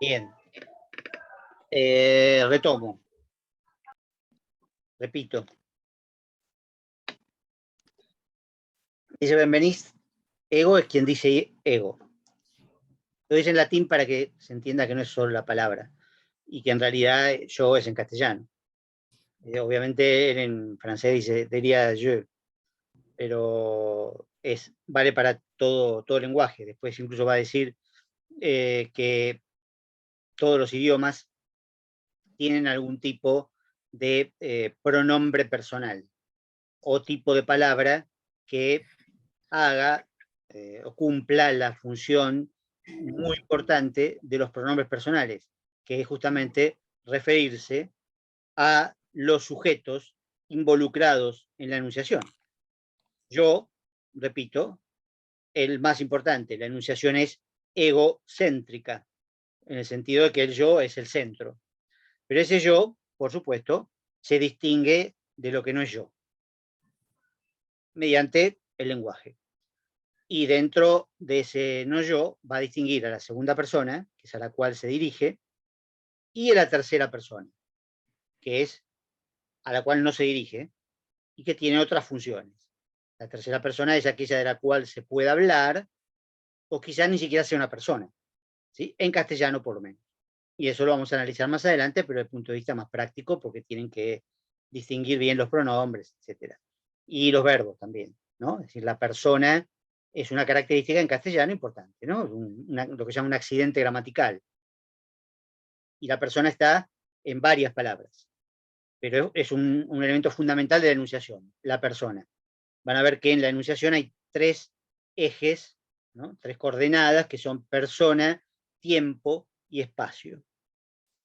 Bien. Retomo. Repito. Dice Benveniste, ego es quien dice ego. Lo dice en latín para que se entienda que no es solo la palabra y que en realidad yo es en castellano. Obviamente él en francés diría je, pero vale para todo lenguaje. Después incluso va a decir que todos los idiomas tienen algún tipo de pronombre personal o tipo de palabra que haga o cumpla la función muy importante de los pronombres personales, que es justamente referirse a los sujetos involucrados en la enunciación. Yo, repito, el más importante, la enunciación es egocéntrica, en el sentido de que el yo es el centro. Pero ese yo, por supuesto, se distingue de lo que no es yo, mediante el lenguaje. Y dentro de ese no yo va a distinguir a la segunda persona, que es a la cual se dirige, y a la tercera persona, que es a la cual no se dirige y que tiene otras funciones. La tercera persona es aquella de la cual se puede hablar o quizás ni siquiera sea una persona, ¿sí? En castellano por lo menos. Y eso lo vamos a analizar más adelante, pero desde el punto de vista más práctico, porque tienen que distinguir bien los pronombres, etc. Y los verbos también, ¿no? Es decir, la persona es una característica en castellano importante, ¿no? Lo que se llama un accidente gramatical. Y la persona está en varias palabras, pero es un elemento fundamental de la enunciación, la persona. Van a ver que en la enunciación hay tres ejes, ¿no? Tres coordenadas que son persona, tiempo y espacio,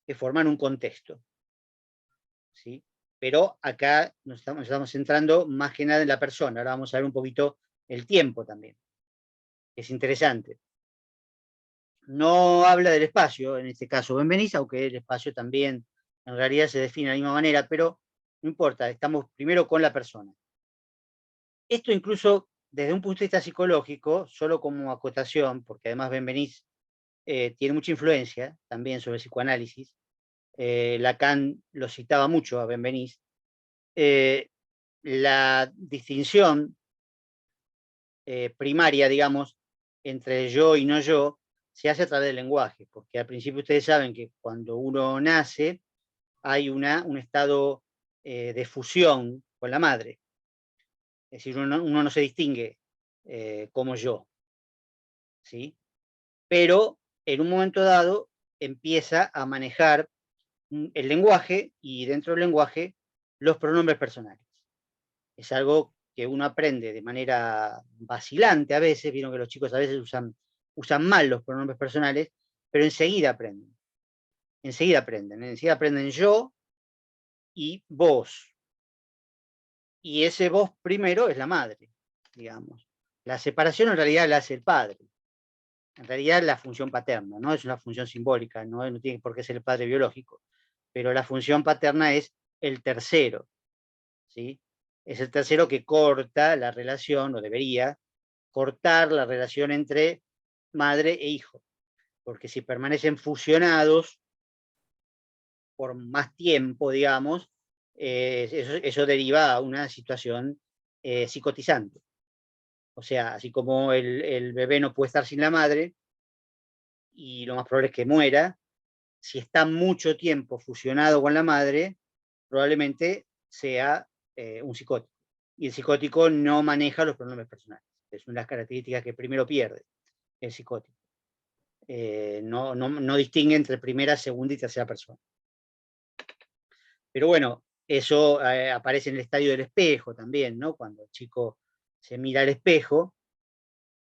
que forman un contexto, ¿sí? Pero acá nos estamos centrando más que nada en la persona. Ahora vamos a ver un poquito el tiempo también, que es interesante. No habla del espacio, en este caso Benveniste, aunque el espacio también en realidad se define de la misma manera, pero no importa, estamos primero con la persona. Esto incluso desde un punto de vista psicológico, solo como acotación, porque además Benveniste tiene mucha influencia también sobre el psicoanálisis, Lacan lo citaba mucho a Benveniste, la distinción primaria, digamos, entre yo y no yo, se hace a través del lenguaje, porque al principio ustedes saben que cuando uno nace hay un estado de fusión con la madre, es decir, uno no se distingue como yo, ¿sí? Pero en un momento dado empieza a manejar el lenguaje y dentro del lenguaje los pronombres personales. Es algo que uno aprende de manera vacilante a veces, vieron que los chicos a veces usan mal los pronombres personales, pero enseguida aprenden yo y vos. Y ese vos primero es la madre, digamos. La separación en realidad la hace el padre. En realidad la función paterna, ¿no? Es una función simbólica, no tiene por qué ser el padre biológico, pero la función paterna es el tercero, ¿sí? Es el tercero que corta la relación, o debería cortar la relación entre madre e hijo, porque si permanecen fusionados por más tiempo, digamos, eso deriva a una situación psicotizante. O sea, así como el bebé no puede estar sin la madre, y lo más probable es que muera, si está mucho tiempo fusionado con la madre, probablemente sea un psicótico. Y el psicótico no maneja los pronombres personales. Es una de las características que primero pierde el psicótico. No distingue entre primera, segunda y tercera persona. Pero bueno, eso aparece en el estadio del espejo también, ¿no? Cuando el chico se mira al espejo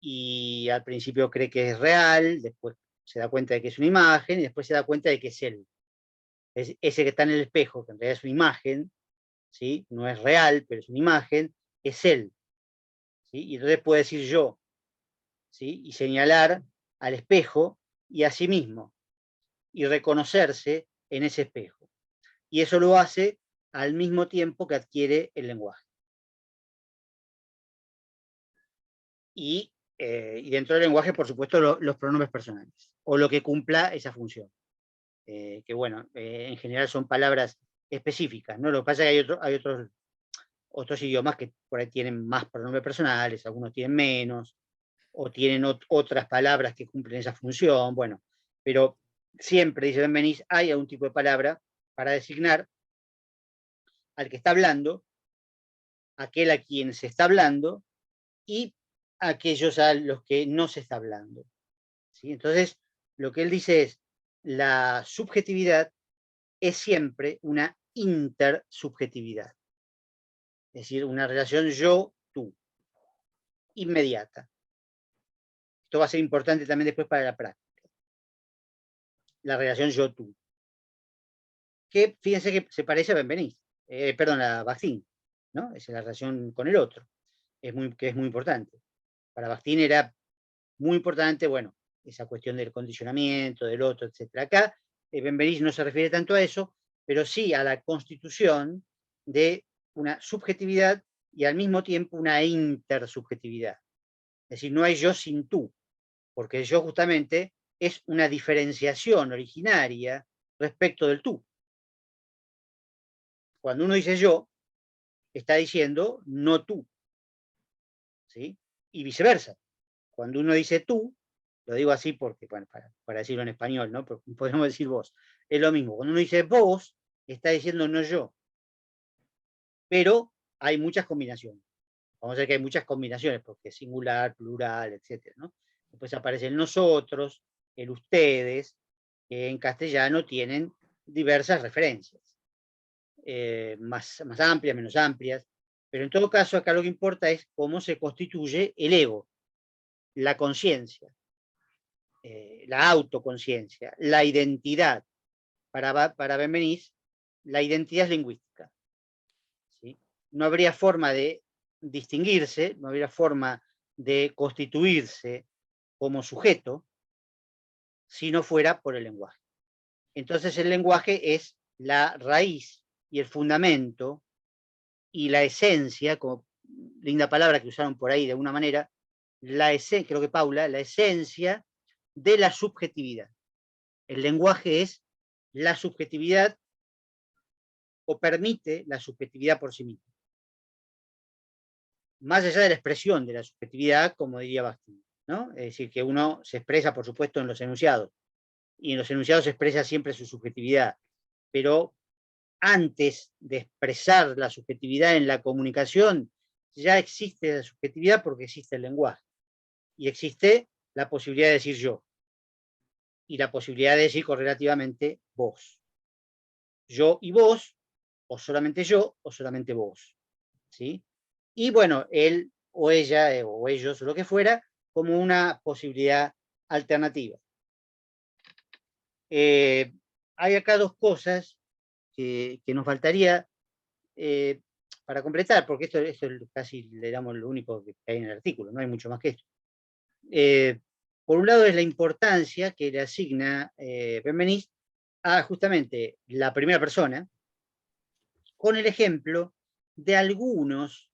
y al principio cree que es real, después se da cuenta de que es una imagen y después se da cuenta de que es él. Ese que está en el espejo, que en realidad es una imagen, ¿sí? No es real, pero es una imagen, es él, ¿sí? Y entonces puede decir yo, ¿sí? Y señalar al espejo y a sí mismo, y reconocerse en ese espejo. Y eso lo hace al mismo tiempo que adquiere el lenguaje. Y dentro del lenguaje, por supuesto, los pronombres personales, o lo que cumpla esa función. que bueno, en general son palabras específicas, ¿no? Lo que pasa es que hay otros idiomas que por ahí tienen más pronombres personales, algunos tienen menos, o tienen otras palabras que cumplen esa función, bueno, pero siempre, dice Benveniste, hay algún tipo de palabra para designar al que está hablando, aquel a quien se está hablando, y aquellos a los que no se está hablando. ¿Sí? Entonces, lo que él dice es, la subjetividad es siempre una intersubjetividad, es decir, una relación yo-tú, inmediata. Esto va a ser importante también después para la práctica, la relación yo-tú. Que fíjense que se parece a Benveniste, perdón, a Bakhtin, ¿no? Es la relación con el otro, que es muy importante. Para Bakhtin era muy importante, bueno, esa cuestión del condicionamiento, del otro, etc. Acá, Benveniste no se refiere tanto a eso, pero sí a la constitución de una subjetividad y al mismo tiempo una intersubjetividad. Es decir, no hay yo sin tú, porque el yo justamente es una diferenciación originaria respecto del tú. Cuando uno dice yo, está diciendo no tú, ¿sí? Y viceversa. Cuando uno dice tú, lo digo así porque, bueno, para decirlo en español, ¿no? Pero podemos decir vos. Es lo mismo. Cuando uno dice vos, está diciendo no yo. Pero hay muchas combinaciones. Vamos a ver que hay muchas combinaciones, porque es singular, plural, etc., ¿no? Después aparece el nosotros, el ustedes, que en castellano tienen diversas referencias. Más amplias, menos amplias. Pero en todo caso, acá lo que importa es cómo se constituye el ego, la conciencia, la autoconciencia, la identidad. Para Benveniste, la identidad es lingüística. ¿Sí? No habría forma de distinguirse, no habría forma de constituirse como sujeto si no fuera por el lenguaje. Entonces el lenguaje es la raíz y el fundamento y la esencia, como linda palabra que usaron por ahí de alguna manera, creo que Paula, la esencia de la subjetividad. El lenguaje es la subjetividad o permite la subjetividad por sí misma. Más allá de la expresión de la subjetividad, como diría Bakhtin, ¿no? Es decir, que uno se expresa, por supuesto, en los enunciados, y en los enunciados se expresa siempre su subjetividad, pero antes de expresar la subjetividad en la comunicación, ya existe la subjetividad porque existe el lenguaje, y existe la posibilidad de decir yo, y la posibilidad de decir correlativamente vos. Yo y vos, o solamente vos. ¿Sí? Y bueno, él o ella o ellos o lo que fuera, como una posibilidad alternativa. Hay acá dos cosas que nos faltaría para completar, porque esto casi le damos lo único que hay en el artículo, no hay mucho más que esto. Por un lado es la importancia que le asigna Benveniste a justamente la primera persona, con el ejemplo de algunos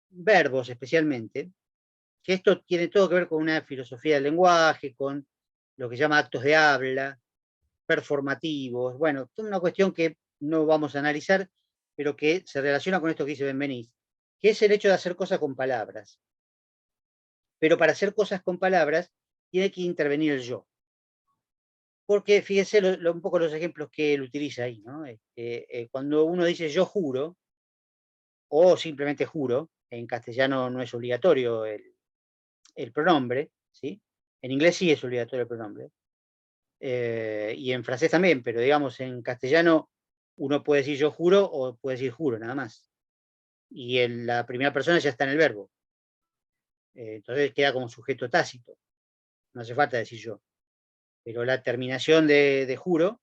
verbos especialmente, que esto tiene todo que ver con una filosofía del lenguaje, con lo que se llama actos de habla, performativos, bueno, toda una cuestión que no vamos a analizar, pero que se relaciona con esto que dice Benveniste, que es el hecho de hacer cosas con palabras. Pero para hacer cosas con palabras tiene que intervenir el yo. Porque fíjese un poco los ejemplos que él utiliza ahí, ¿no? Cuando uno dice yo juro, o simplemente juro, en castellano no es obligatorio el pronombre, ¿sí? En inglés sí es obligatorio el pronombre, y en francés también, pero digamos en castellano uno puede decir yo juro o puede decir juro, nada más. Y en la primera persona ya está en el verbo. Entonces queda como sujeto tácito. No hace falta decir yo. Pero la terminación de juro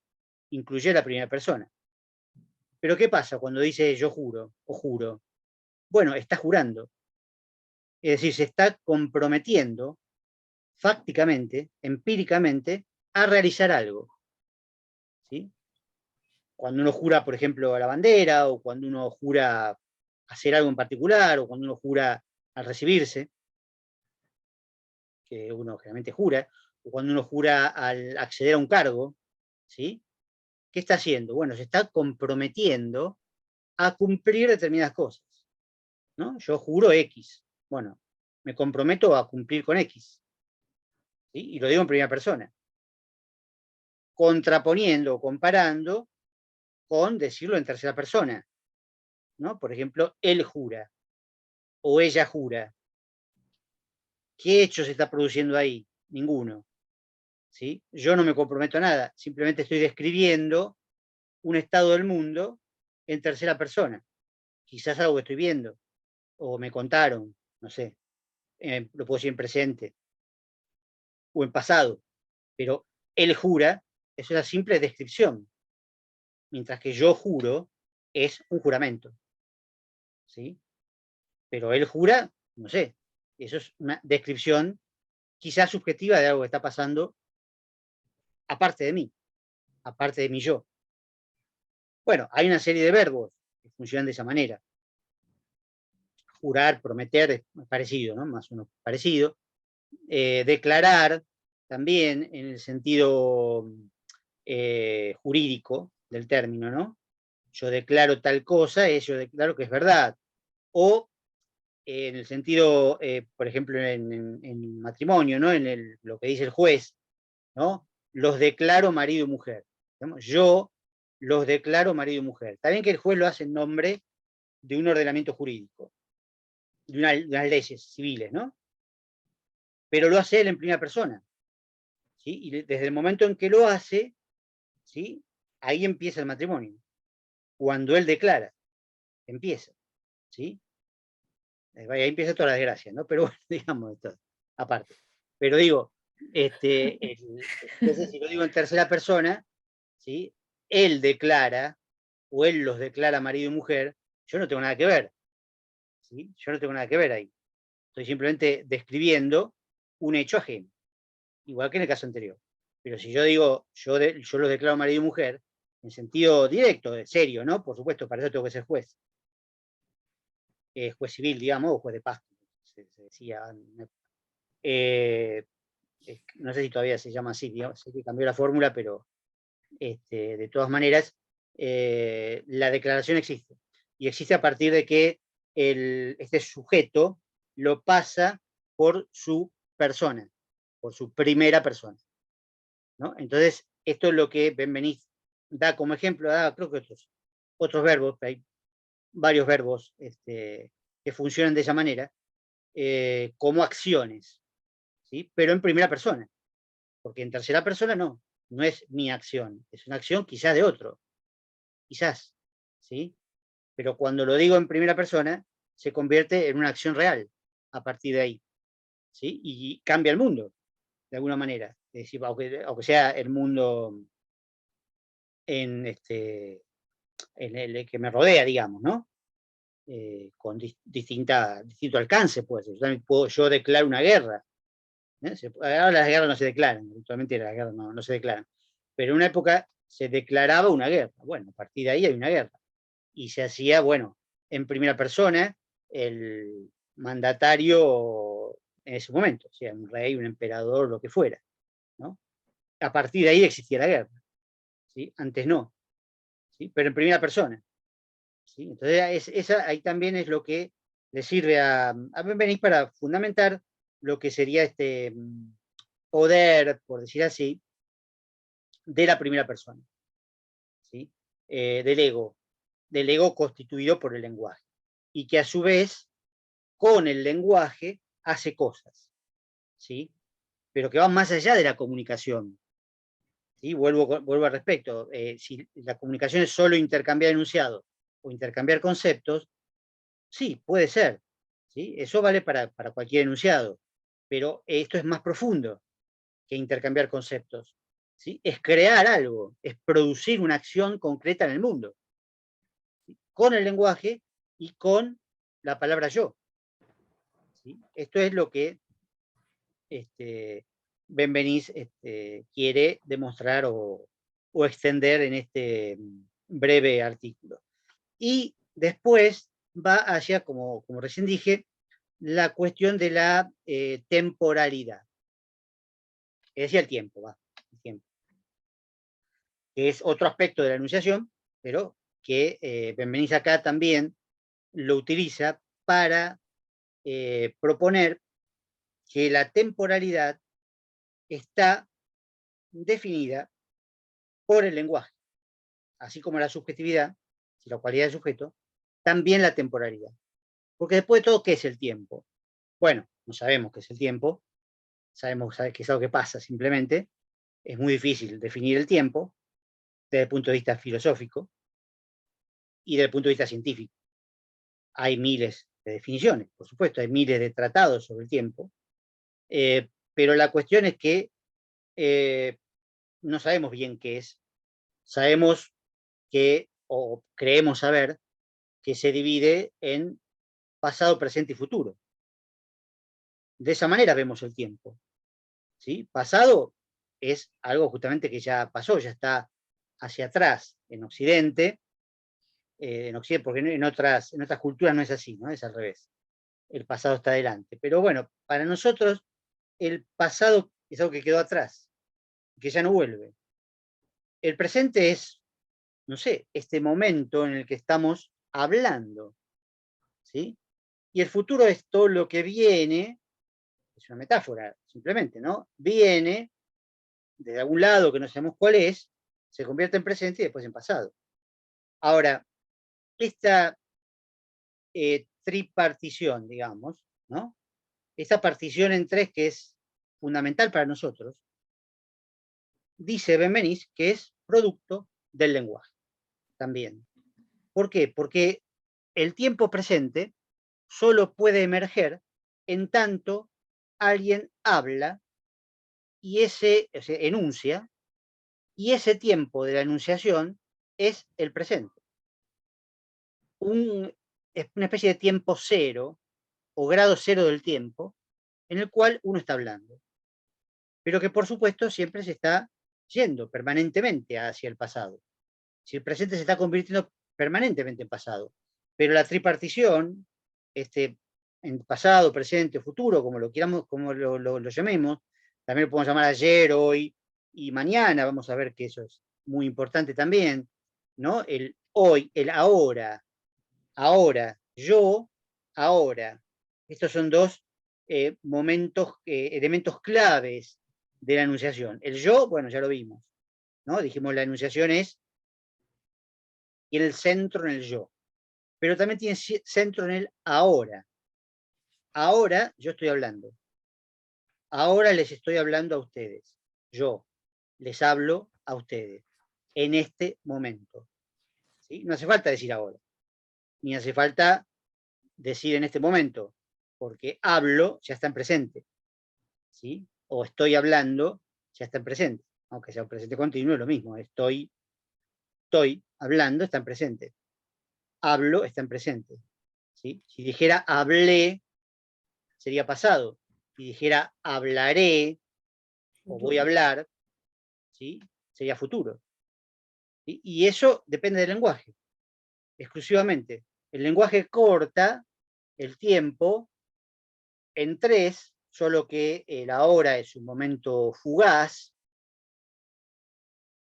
incluye la primera persona. Pero ¿qué pasa cuando dice yo juro o juro? Bueno, está jurando. Es decir, se está comprometiendo fácticamente, empíricamente, a realizar algo. ¿Sí? Cuando uno jura, por ejemplo, a la bandera, o cuando uno jura hacer algo en particular, o cuando uno jura al recibirse, que uno generalmente jura, o cuando uno jura al acceder a un cargo, ¿sí? ¿Qué está haciendo? Bueno, se está comprometiendo a cumplir determinadas cosas, ¿no? Yo juro X. Bueno, me comprometo a cumplir con X, ¿sí? Y lo digo en primera persona. Contraponiendo o comparando con decirlo en tercera persona, ¿no? Por ejemplo, él jura o ella jura. ¿Qué hecho se está produciendo ahí? Ninguno, ¿sí? Yo no me comprometo a nada, simplemente estoy describiendo un estado del mundo en tercera persona. Quizás algo que estoy viendo, o me contaron, no sé, lo puedo decir en presente o en pasado, pero él jura es una simple descripción, mientras que yo juro es un juramento, ¿sí? Pero él jura, no sé, eso es una descripción quizás subjetiva de algo que está pasando aparte de mi yo. Bueno, hay una serie de verbos que funcionan de esa manera. Jurar, prometer, es parecido, ¿no? Más o menos parecido. Declarar, también en el sentido jurídico del término, ¿no? Yo declaro tal cosa, yo declaro que es verdad. O en el sentido, por ejemplo, en matrimonio, ¿no? Lo que dice el juez, ¿no? Los declaro marido y mujer. ¿Digamos? Yo los declaro marido y mujer. Está bien que el juez lo hace en nombre de un ordenamiento jurídico, de unas leyes civiles, ¿no? Pero lo hace él en primera persona, ¿sí? Y desde el momento en que lo hace, ¿sí? Ahí empieza el matrimonio. Cuando él declara, empieza, ¿sí? Ahí empieza toda la desgracia, ¿no? Pero bueno, digamos esto, aparte. Pero digo, entonces si lo digo en tercera persona, ¿sí? Él declara, o él los declara marido y mujer, yo no tengo nada que ver, ¿sí? Yo no tengo nada que ver ahí. Estoy simplemente describiendo un hecho ajeno, igual que en el caso anterior. Pero si yo digo, yo los declaro marido y mujer, en sentido directo, serio, ¿no? Por supuesto, para eso tengo que ser juez. Juez civil, digamos, o juez de paz, se decía. Eh, no sé si todavía se llama así, digamos, sé que cambió la fórmula, pero de todas maneras, la declaración existe. Y existe a partir de que este sujeto lo pasa por su persona, por su primera persona, ¿no? Entonces, esto es lo que Benveniste da como ejemplo, creo que otros verbos, hay varios verbos que funcionan de esa manera, como acciones, ¿sí? Pero en primera persona, porque en tercera persona no es mi acción, es una acción quizás de otro, quizás, ¿sí? Pero cuando lo digo en primera persona, se convierte en una acción real a partir de ahí, ¿sí? Y cambia el mundo, de alguna manera. Es decir, aunque sea el mundo en, en el que me rodea, digamos, ¿no? Con distinto alcance, pues. Yo declaro una guerra. Ahora las guerras no se declaran, actualmente las guerras no se declaran. Pero en una época se declaraba una guerra. Bueno, a partir de ahí hay una guerra. Y se hacía, bueno, en primera persona, el mandatario en ese momento, o sea, un rey, un emperador, lo que fuera, ¿no? A partir de ahí existía la guerra, ¿sí? Antes no, ¿sí? Pero en primera persona, ¿sí? Entonces, ahí también es lo que le sirve a Benveniste para fundamentar lo que sería este poder, por decir así, de la primera persona, ¿sí? Del ego constituido por el lenguaje, y que a su vez, con el lenguaje, hace cosas, ¿sí? Pero que van más allá de la comunicación, ¿sí? Vuelvo al respecto. Si la comunicación es solo intercambiar enunciados o intercambiar conceptos, sí, puede ser, ¿sí? Eso vale para cualquier enunciado, pero esto es más profundo que intercambiar conceptos, ¿sí? Es crear algo, es producir una acción concreta en el mundo, ¿sí? Con el lenguaje y con la palabra yo, ¿sí? Esto es lo que Benveniste quiere demostrar o extender en este breve artículo. Y después va hacia, como recién dije, la cuestión de la temporalidad. Es decir, el tiempo, el tiempo. que es otro aspecto de la enunciación, pero que Benveniste acá también lo utiliza para proponer que la temporalidad está definida por el lenguaje, así como la subjetividad, y la cualidad del sujeto, también la temporalidad. Porque después de todo, ¿qué es el tiempo? Bueno, no sabemos qué es el tiempo, sabemos que es algo que pasa simplemente, es muy difícil definir el tiempo desde el punto de vista filosófico y desde el punto de vista científico. Hay miles de definiciones, por supuesto, hay miles de tratados sobre el tiempo, pero la cuestión es que no sabemos bien qué es. Sabemos que, o creemos saber, que se divide en pasado, presente y futuro. De esa manera vemos el tiempo. ¿Sí? Pasado es algo justamente que ya pasó, ya está hacia atrás en Occidente, porque en otras culturas no es así, ¿no? Es al revés. El pasado está adelante. Pero bueno, para nosotros el pasado es algo que quedó atrás, que ya no vuelve. El presente es, no sé, este momento en el que estamos hablando, ¿sí? Y el futuro es todo lo que viene, es una metáfora, simplemente, ¿no? Viene de algún lado que no sabemos cuál es, se convierte en presente y después en pasado. Ahora, esta tripartición, digamos, ¿no? Esta partición en tres que es fundamental para nosotros, dice Benveniste que es producto del lenguaje también. ¿Por qué? Porque el tiempo presente solo puede emerger en tanto alguien habla y o sea, enuncia, y ese tiempo de la enunciación es el presente. Es una especie de tiempo cero o grado cero del tiempo en el cual uno está hablando, pero que por supuesto siempre se está yendo permanentemente hacia el pasado. Si el presente se está convirtiendo permanentemente en pasado, pero la tripartición, en pasado, presente, futuro, como lo queramos, como lo llamemos, también lo podemos llamar ayer, hoy y mañana, vamos a ver que eso es muy importante también, ¿no? El hoy, el ahora, yo, ahora. Estos son dos elementos claves de la enunciación. El yo, bueno, ya lo vimos, ¿no? Dijimos la enunciación tiene el centro en el yo, pero también tiene centro en el ahora. Ahora yo estoy hablando. Ahora les estoy hablando a ustedes. Yo les hablo a ustedes en este momento. ¿Sí? No hace falta decir ahora, ni hace falta decir en este momento, porque hablo ya está en presente. ¿Sí? O estoy hablando ya está en presente. Aunque sea un presente continuo, es lo mismo. Estoy hablando, está en presente. Hablo, está en presente. ¿Sí? Si dijera hablé, sería pasado. Si dijera hablaré o voy a hablar, ¿sí? Sería futuro. ¿Sí? Y eso depende del lenguaje, exclusivamente. El lenguaje corta el tiempo en tres, solo que el ahora es un momento fugaz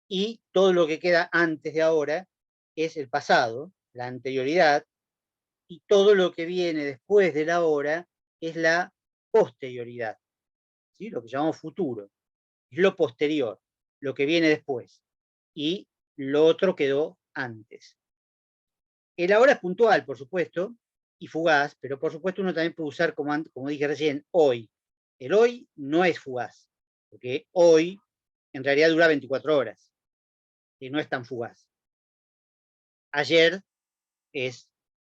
y todo lo que queda antes de ahora es el pasado, la anterioridad, y todo lo que viene después de la hora es la posterioridad, ¿sí? Lo que llamamos futuro, es lo posterior, lo que viene después, y lo otro quedó antes. El ahora es puntual, por supuesto, y fugaz, pero por supuesto uno también puede usar, como dije recién, hoy. El hoy no es fugaz, porque hoy en realidad dura 24 horas, y no es tan fugaz. Ayer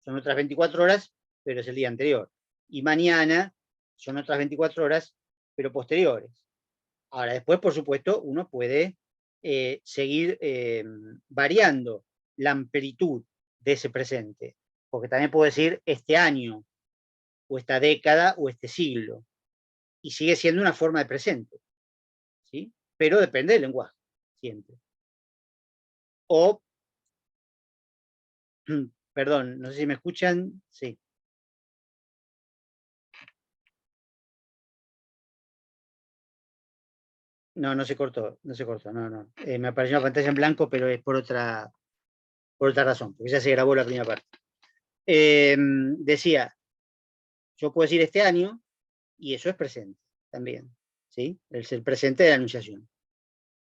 son otras 24 horas, pero es el día anterior. Y mañana son otras 24 horas, pero posteriores. Ahora, después, por supuesto, uno puede seguir variando la amplitud de ese presente, porque también puedo decir este año, o esta década, o este siglo, y sigue siendo una forma de presente, ¿sí? Pero depende del lenguaje, siempre. O, perdón, no sé si me escuchan, sí. No, no se cortó, no se cortó, no. Me apareció una pantalla en blanco, pero es por otra razón, porque ya se grabó la primera parte. Decía, yo puedo decir este año, y eso es presente también, ¿sí? Es el presente de la enunciación.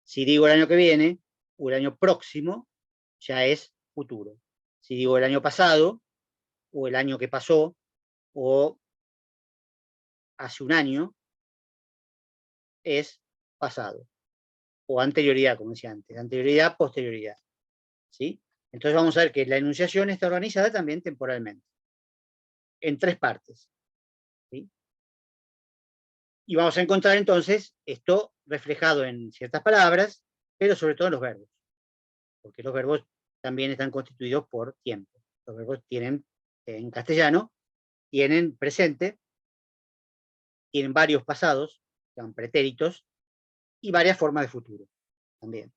Si digo el año que viene, o el año próximo, ya es futuro. Si digo el año pasado, o el año que pasó, o hace un año, es pasado. O anterioridad, como decía antes. Anterioridad, posterioridad. ¿Sí? Entonces vamos a ver que la enunciación está organizada también temporalmente, en 3 partes. ¿Sí? Y vamos a encontrar entonces esto reflejado en ciertas palabras, pero sobre todo en los verbos, porque los verbos también están constituidos por tiempo. Los verbos tienen, en castellano, tienen presente, tienen varios pasados, llaman pretéritos, y varias formas de futuro también.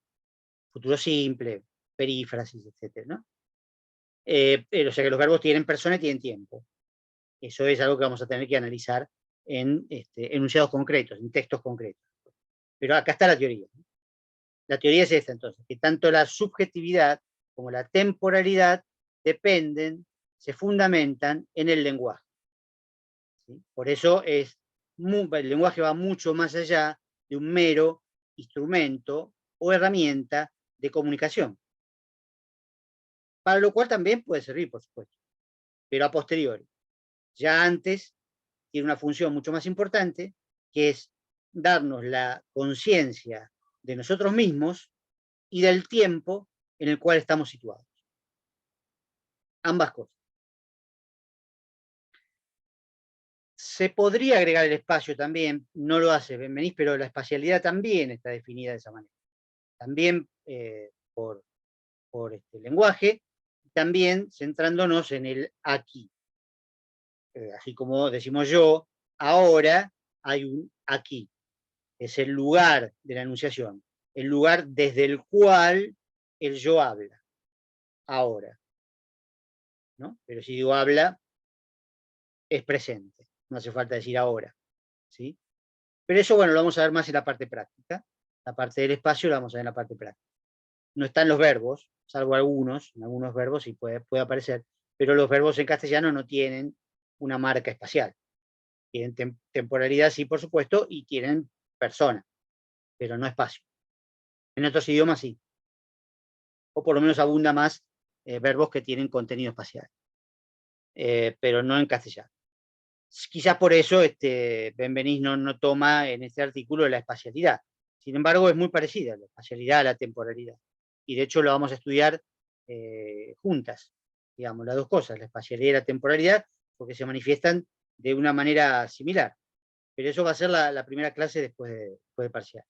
Futuro simple, perífrasis, etc. ¿no? O sea que los verbos tienen persona y tienen tiempo. Eso es algo que vamos a tener que analizar en enunciados concretos, en textos concretos. Pero acá está la teoría. La teoría es esta, entonces, que tanto la subjetividad como la temporalidad dependen, se fundamentan en el lenguaje. ¿Sí? Por eso el lenguaje va mucho más allá de un mero instrumento o herramienta de comunicación. Para lo cual también puede servir, por supuesto, pero a posteriori. Ya antes tiene una función mucho más importante, que es darnos la conciencia de nosotros mismos y del tiempo en el cual estamos situados. Ambas cosas. Se podría agregar el espacio también, no lo hace Benveniste, pero la espacialidad también está definida de esa manera. También por lenguaje, también centrándonos en el aquí. Así como decimos yo, ahora hay un aquí. Es el lugar de la enunciación, el lugar desde el cual el yo habla, ahora. ¿No? Pero si digo habla, es presente, no hace falta decir ahora. ¿Sí? Pero eso, bueno, lo vamos a ver más en la parte práctica. La parte del espacio la vamos a ver en la parte práctica. No están los verbos, salvo algunos, en algunos verbos sí puede aparecer, pero los verbos en castellano no tienen una marca espacial. Tienen temporalidad, sí, por supuesto, y tienen persona, pero no espacio. En otros idiomas sí. O por lo menos abunda más verbos que tienen contenido espacial. Pero no en castellano. Quizás por eso Benveniste no toma en este artículo la espacialidad. Sin embargo, es muy parecida la espacialidad a la temporalidad. Y de hecho lo vamos a estudiar juntas, digamos, las dos cosas, la espacialidad y la temporalidad, porque se manifiestan de una manera similar. Pero eso va a ser la primera clase después de parcial.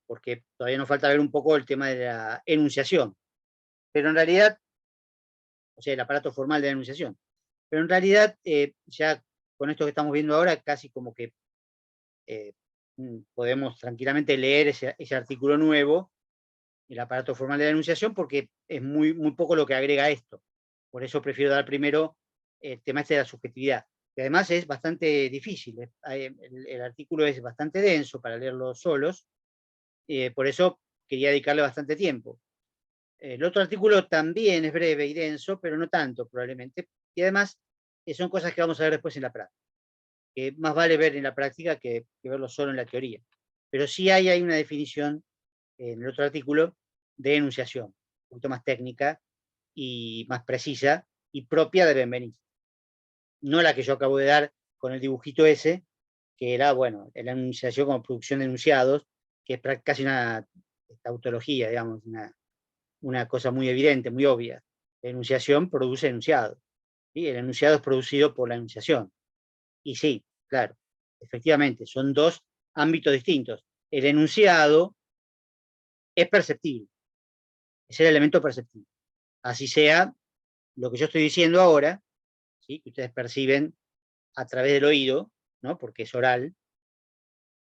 Porque todavía nos falta ver un poco el tema de la enunciación. Pero en realidad, o sea, el aparato formal de la enunciación. Pero en realidad, ya con esto que estamos viendo ahora, casi como que podemos tranquilamente leer ese artículo nuevo, el aparato formal de la enunciación, porque es muy, muy poco lo que agrega esto. Por eso prefiero dar primero el tema de la subjetividad, que además es bastante difícil. El artículo es bastante denso para leerlo solos, por eso quería dedicarle bastante tiempo. El otro artículo también es breve y denso, pero no tanto probablemente. Y además son cosas que vamos a ver después en la práctica. Que más vale ver en la práctica que verlo solo en la teoría. Pero sí hay una definición en el otro artículo de enunciación, un poquito más técnica y más precisa y propia de Benveniste. No la que yo acabo de dar con el dibujito ese, que era, bueno, la enunciación como producción de enunciados, que es casi una tautología, digamos, una cosa muy evidente, muy obvia. La enunciación produce enunciado. ¿Sí? El enunciado es producido por la enunciación. Y sí, claro, efectivamente, son dos ámbitos distintos. El enunciado es perceptible, es el elemento perceptible. Así sea lo que yo estoy diciendo ahora, ¿sí? Que ustedes perciben a través del oído, ¿no? Porque es oral.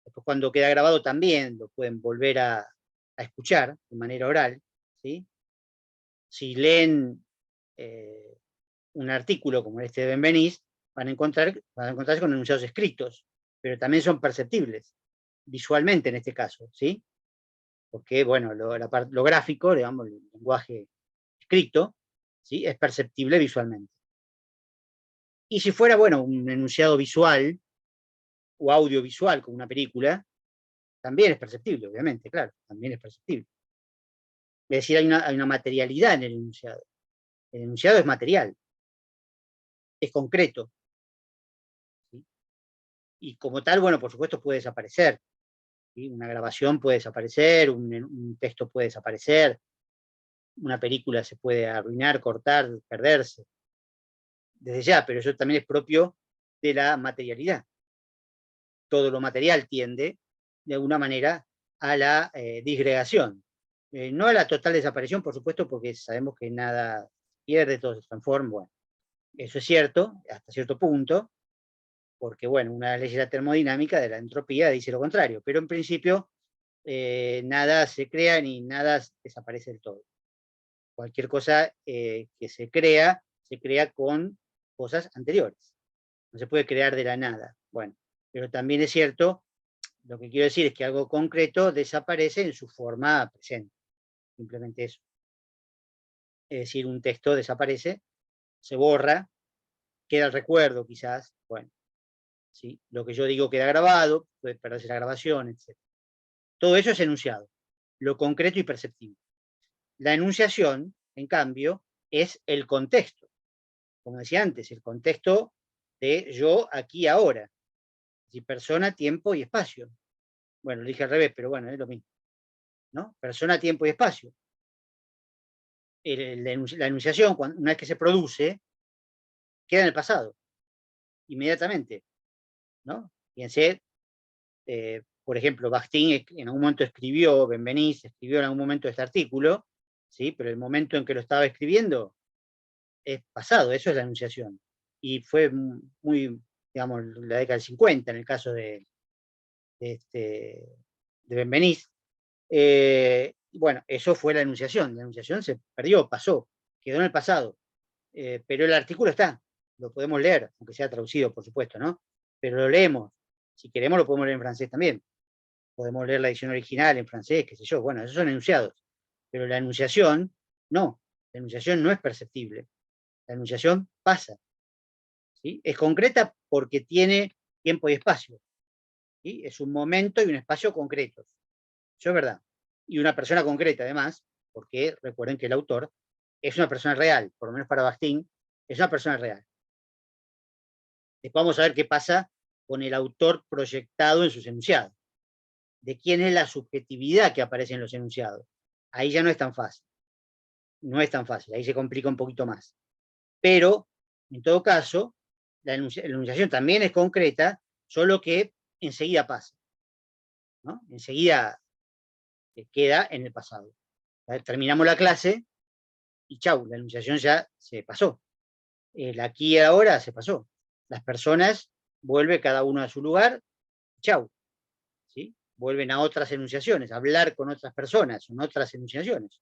Después cuando queda grabado también lo pueden volver a escuchar de manera oral. ¿Sí? Si leen un artículo como este de Benveniste, van a encontrarse con enunciados escritos, pero también son perceptibles. visualmente en este caso, ¿sí? Porque, bueno, lo gráfico, digamos, el lenguaje escrito, ¿sí? Es perceptible visualmente. Y si fuera, bueno, un enunciado visual o audiovisual, como una película, también es perceptible, obviamente, claro, también es perceptible. Es decir, hay una materialidad en el enunciado. El enunciado es material, es concreto, ¿sí? Y como tal, bueno, por supuesto puede desaparecer, ¿sí? Una grabación puede desaparecer, un texto puede desaparecer, una película se puede arruinar, cortar, perderse, desde ya, pero eso también es propio de la materialidad. Todo lo material tiende, de alguna manera, a la disgregación. No a la total desaparición, por supuesto, porque sabemos que nada pierde, todo se transforma. Bueno, eso es cierto, hasta cierto punto, porque, bueno, una de las leyes de la termodinámica, de la entropía, dice lo contrario, pero en principio nada se crea ni nada desaparece del todo. Cualquier cosa que se crea con cosas anteriores. No se puede crear de la nada. Bueno, pero también es cierto, lo que quiero decir es que algo concreto desaparece en su forma presente. Simplemente eso. Es decir, un texto desaparece, se borra, queda el recuerdo quizás, bueno, ¿sí? Lo que yo digo queda grabado, puede perderse la grabación, etc. Todo eso es enunciado, lo concreto y perceptible. La enunciación, en cambio, es el contexto. Como decía antes, el contexto de yo aquí ahora. Si persona, tiempo y espacio. Bueno, lo dije al revés, pero bueno, es lo mismo, ¿no? Persona, tiempo y espacio. La enunciación, una vez que se produce, queda en el pasado, inmediatamente, ¿no? Fíjense, por ejemplo, Bakhtin en algún momento escribió, Benveniste escribió en algún momento este artículo, ¿sí? Pero el momento en que lo estaba escribiendo es pasado, eso es la enunciación. Y fue muy, digamos, la década del 50, en el caso de Benveniste. Bueno, eso fue la enunciación se perdió, pasó, quedó en el pasado, pero el artículo está, lo podemos leer, aunque sea traducido, por supuesto, ¿no? Pero lo leemos, si queremos lo podemos leer en francés también, podemos leer la edición original en francés, qué sé yo, bueno, esos son enunciados, pero la enunciación, no, la enunciación no es perceptible, la enunciación pasa, ¿sí? Es concreta porque tiene tiempo y espacio, ¿sí? Es un momento y un espacio concretos, eso es verdad. Y una persona concreta, además, porque recuerden que el autor es una persona real, por lo menos para Bakhtin, es una persona real. Después vamos a ver qué pasa con el autor proyectado en sus enunciados. De quién es la subjetividad que aparece en los enunciados. Ahí ya no es tan fácil. No es tan fácil, ahí se complica un poquito más. Pero, en todo caso, la enunciación también es concreta, solo que enseguida pasa, ¿no? Enseguida queda en el pasado. Terminamos la clase y chau, la enunciación ya se pasó. El aquí y ahora se pasó. Las personas vuelve cada uno a su lugar, chau, ¿sí? Vuelven a otras enunciaciones, a hablar con otras personas, son otras enunciaciones.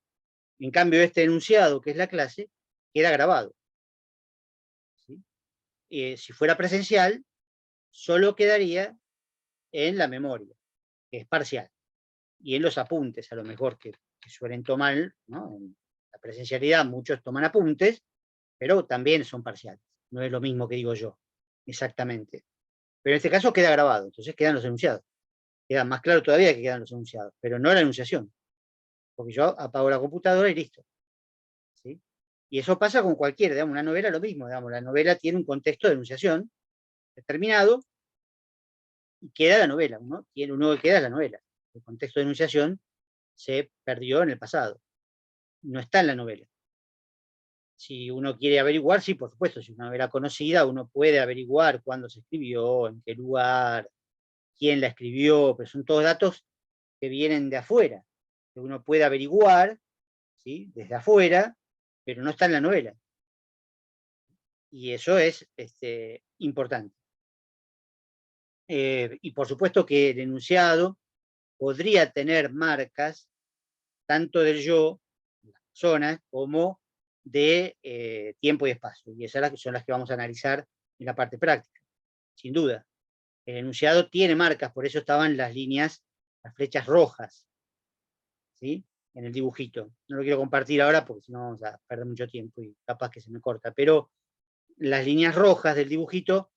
En cambio, este enunciado, que es la clase, queda grabado, ¿sí? Si fuera presencial, solo quedaría en la memoria, que es parcial, y en los apuntes, a lo mejor, que suelen tomar, ¿no? En la presencialidad muchos toman apuntes, pero también son parciales. No es lo mismo que digo yo, exactamente. Pero en este caso queda grabado, entonces quedan los enunciados. Queda más claro todavía que quedan los enunciados, pero no la enunciación, porque yo apago la computadora y listo, ¿sí? Y eso pasa con cualquiera, digamos, una novela lo mismo, digamos, la novela tiene un contexto de enunciación determinado y queda la novela, ¿no? Tiene uno que queda la novela. El contexto de enunciación se perdió en el pasado, no está en la novela. Si uno quiere averiguar, sí, por supuesto, si es una novela conocida, uno puede averiguar cuándo se escribió, en qué lugar, quién la escribió, pero son todos datos que vienen de afuera, que uno puede averiguar, ¿sí? Desde afuera, pero no está en la novela. Y eso es importante. Y por supuesto que el enunciado podría tener marcas tanto del yo, de las personas, como de tiempo y espacio. Y esas son las que vamos a analizar en la parte práctica, sin duda. El enunciado tiene marcas, por eso estaban las líneas, las flechas rojas, ¿sí? En el dibujito. No lo quiero compartir ahora porque si no vamos a perder mucho tiempo y capaz que se me corta, pero las líneas rojas del dibujito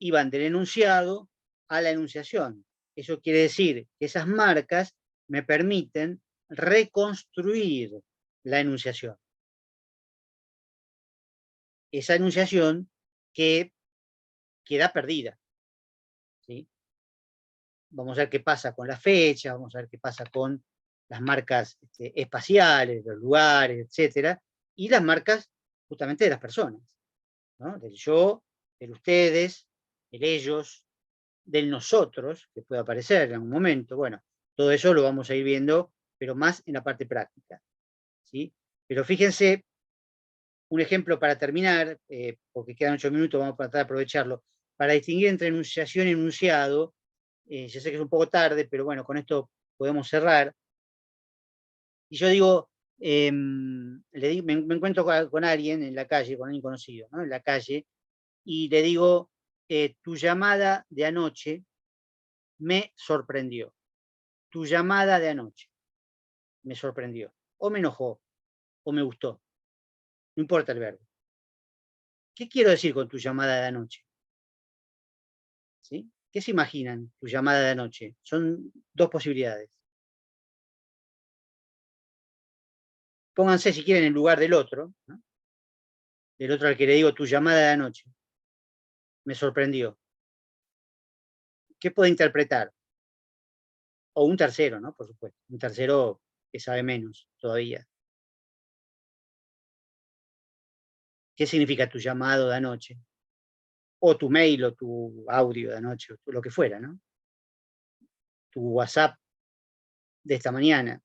iban del enunciado a la enunciación. Eso quiere decir que esas marcas me permiten reconstruir la enunciación. Esa enunciación que queda perdida, ¿sí? Vamos a ver qué pasa con la fecha, vamos a ver qué pasa con las marcas espaciales, los lugares, etcétera, y las marcas justamente de las personas, ¿no? Del yo, del ustedes, del ellos, del nosotros, que puede aparecer en algún momento. Bueno, todo eso lo vamos a ir viendo, pero más en la parte práctica, ¿sí? Pero fíjense, un ejemplo para terminar, porque quedan 8 minutos, vamos a tratar de aprovecharlo, para distinguir entre enunciación y enunciado. Yo sé que es un poco tarde, pero bueno, con esto podemos cerrar. Y yo digo, me encuentro con alguien en la calle, con alguien conocido, ¿no? En la calle, y le digo, tu llamada de anoche me sorprendió. Tu llamada de anoche me sorprendió. O me enojó, o me gustó. No importa el verbo. ¿Qué quiero decir con tu llamada de anoche? ¿Sí? ¿Qué se imaginan tu llamada de anoche? Son dos posibilidades. Pónganse, si quieren, en lugar del otro, ¿no? Del otro al que le digo tu llamada de anoche. Me sorprendió. ¿Qué puede interpretar? O un tercero, ¿no? Por supuesto. Un tercero que sabe menos todavía. ¿Qué significa tu llamado de anoche? O tu mail, o tu audio de anoche, o lo que fuera, ¿no? Tu WhatsApp de esta mañana.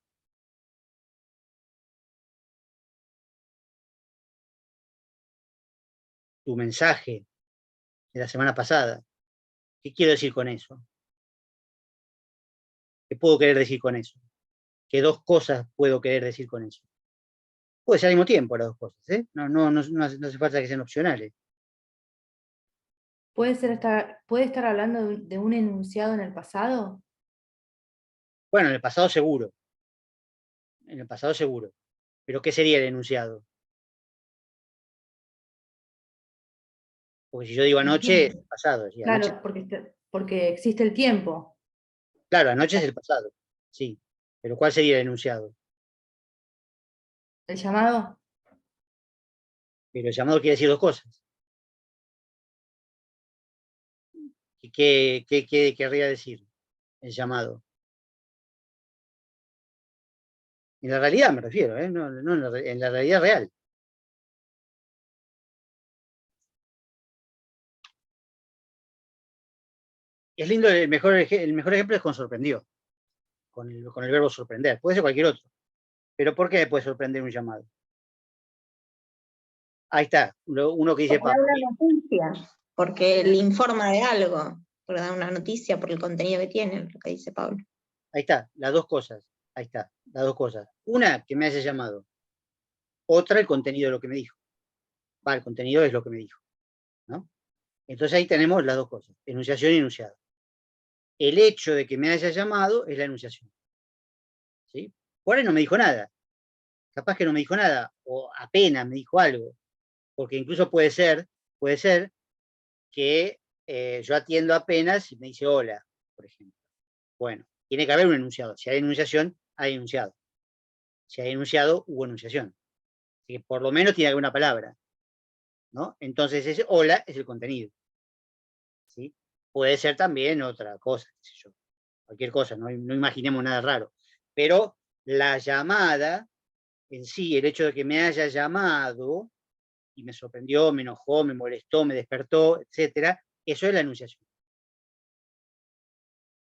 Tu mensaje de la semana pasada. ¿Qué quiero decir con eso? ¿Qué puedo querer decir con eso? ¿Qué dos cosas puedo querer decir con eso? Puede ser al mismo tiempo las dos cosas, ¿eh? No hace falta que sean opcionales. ¿Puede estar hablando de un enunciado en el pasado? Bueno, en el pasado seguro. En el pasado seguro. Pero ¿qué sería el enunciado? Porque si yo digo El anoche, es tiempo. el pasado. ¿Sí? Anoche, Claro, porque existe el tiempo. claro, anoche es el pasado. Sí. Pero ¿cuál sería el enunciado? ¿El llamado? Pero el llamado quiere decir dos cosas. ¿Y qué querría decir el llamado? En la realidad me refiero, ¿eh? No en la realidad real. Es lindo, el mejor ejemplo es con sorprendió, con el verbo sorprender. Puede ser cualquier otro. Pero ¿por qué me puede sorprender un llamado? Ahí está, uno que dice Porque da Pablo. una noticia, porque le informa de algo, porque da una noticia por el contenido que tiene, lo que dice Pablo. Ahí está, las dos cosas. Ahí está, las dos cosas. Una, que me haya llamado. Otra, el contenido de lo que me dijo. Va, el contenido es lo que me dijo, ¿no? Entonces ahí tenemos las dos cosas, enunciación y enunciado. El hecho de que me haya llamado es la enunciación, ¿sí? Por ahí no me dijo nada. Capaz que no me dijo nada, o apenas me dijo algo. Porque incluso puede ser que yo atiendo apenas y me dice hola, por ejemplo. Bueno, tiene que haber un enunciado. Si hay enunciación, hay enunciado. Si hay enunciado, hubo enunciación. Así que por lo menos tiene que haber una palabra, ¿no? Entonces ese hola es el contenido, ¿sí? Puede ser también otra cosa, qué sé yo, cualquier cosa, no imaginemos nada raro. Pero la llamada en sí, el hecho de que me haya llamado y me sorprendió, me enojó, me molestó, me despertó, etcétera, eso es la enunciación,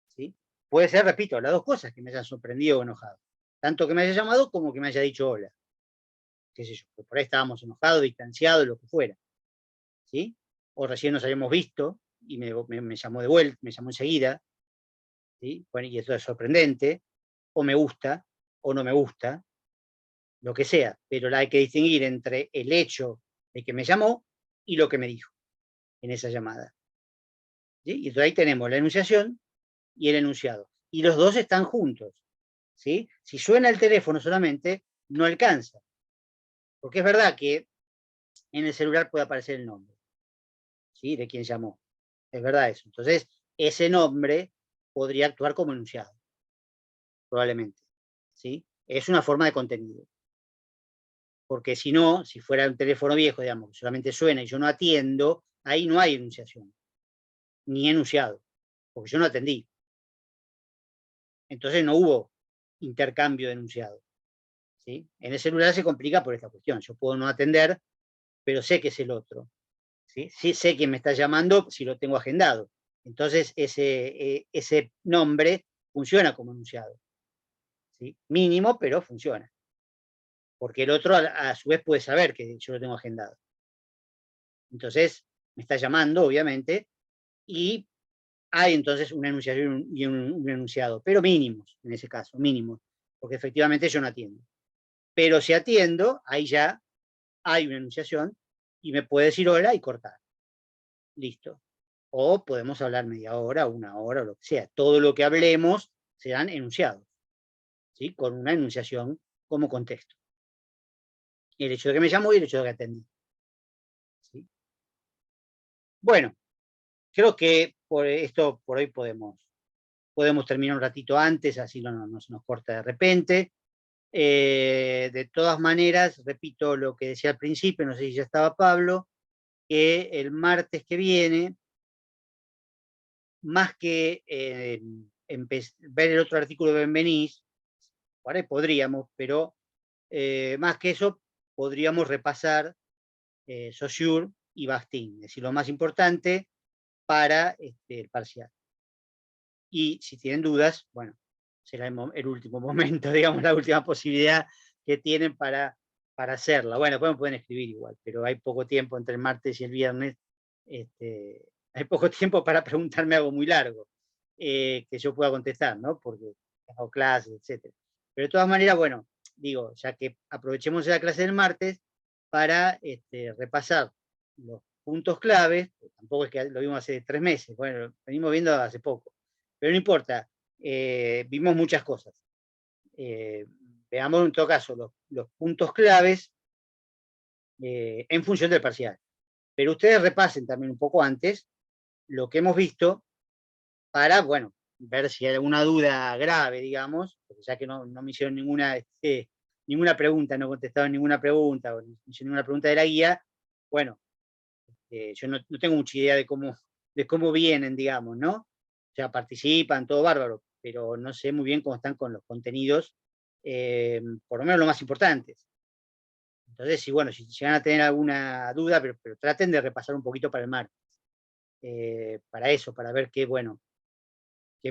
¿sí? Puede ser, repito, las dos cosas, que me hayan sorprendido o enojado. Tanto que me haya llamado como que me haya dicho hola, qué sé yo, por ahí estábamos enojados, distanciados, lo que fuera, ¿sí? O recién nos habíamos visto y me llamó de vuelta, me llamó enseguida, ¿sí? Bueno, y eso es sorprendente, o me gusta, o no me gusta, lo que sea, pero hay que distinguir entre el hecho de que me llamó y lo que me dijo en esa llamada. ¿sí? Y entonces ahí tenemos la enunciación y el enunciado. Y los dos están juntos, ¿sí? Si suena el teléfono solamente, no alcanza. Porque es verdad que en el celular puede aparecer el nombre, ¿sí? De quien llamó. Es verdad eso. Entonces, ese nombre podría actuar como enunciado, probablemente, ¿sí? Es una forma de contenido. Porque si no, si fuera un teléfono viejo, digamos, que solamente suena y yo no atiendo, ahí no hay enunciación, ni enunciado, porque yo no atendí. Entonces no hubo intercambio de enunciado, ¿sí? En el celular se complica por esta cuestión. Yo puedo no atender, pero sé que es el otro, ¿sí? Sí sé quién me está llamando si lo tengo agendado. Entonces ese nombre funciona como enunciado, ¿sí? Mínimo, pero funciona. Porque el otro a su vez puede saber que yo lo tengo agendado. Entonces me está llamando, obviamente, y hay entonces una enunciación y un enunciado, pero mínimos, en ese caso, mínimos, porque efectivamente yo no atiendo. Pero si atiendo, ahí ya hay una enunciación y me puede decir hola y cortar. Listo. O podemos hablar media hora, una hora, o lo que sea. Todo lo que hablemos serán enunciados, ¿sí? Con una enunciación como contexto. El hecho de que me llamó y el hecho de que atendí, ¿sí? Bueno, creo que por esto por hoy podemos terminar un ratito antes, así no se nos corta de repente. De todas maneras, repito lo que decía al principio, no sé si ya estaba Pablo, que el martes que viene, más que ver el otro artículo de Benveniste, por ahí podríamos, pero más que eso, podríamos repasar Saussure y Bakhtin, es decir, lo más importante para el parcial. Y si tienen dudas, bueno, será el último momento, digamos, la última posibilidad que tienen para hacerla. Bueno, después me pueden escribir igual, pero hay poco tiempo entre el martes y el viernes. Hay poco tiempo para preguntarme algo muy largo que yo pueda contestar, ¿no? Porque hago clases, etc. Pero de todas maneras, bueno, digo, ya que aprovechemos la clase del martes para repasar los puntos claves, tampoco es que lo vimos hace 3 meses, bueno, lo venimos viendo hace poco, pero no importa, vimos muchas cosas. Veamos en todo caso los puntos claves en función del parcial. Pero ustedes repasen también un poco antes lo que hemos visto para, bueno, ver si hay alguna duda grave, digamos, porque ya que no me hicieron ninguna pregunta, no contestaron ninguna pregunta, o no hicieron ninguna pregunta de la guía, bueno, yo no tengo mucha idea de cómo vienen, digamos, ¿no? O sea, participan, todo bárbaro, pero no sé muy bien cómo están con los contenidos, por lo menos los más importantes. Entonces, si llegan a tener alguna duda, pero traten de repasar un poquito para el martes. Para eso, para ver qué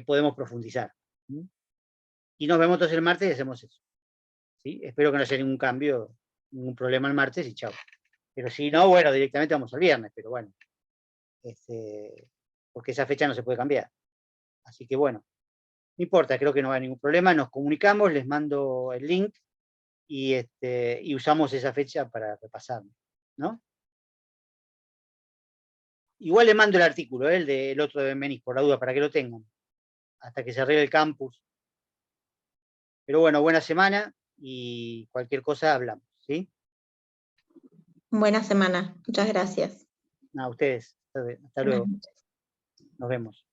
podemos profundizar. Y nos vemos entonces el martes y hacemos eso, ¿sí? Espero que no haya ningún cambio, ningún problema el martes y chao. Pero si no, bueno, directamente vamos al viernes, pero bueno. Porque esa fecha no se puede cambiar. Así que bueno, no importa, creo que no va a haber ningún problema, nos comunicamos, les mando el link y usamos esa fecha para repasar, ¿no? Igual le mando el artículo, el otro de Benveniste, por la duda, para que lo tengan, hasta que se arregle el campus. Pero bueno, buena semana y cualquier cosa hablamos, ¿sí? Buena semana. Muchas gracias. A ustedes, hasta luego, Buenas noches. nos vemos.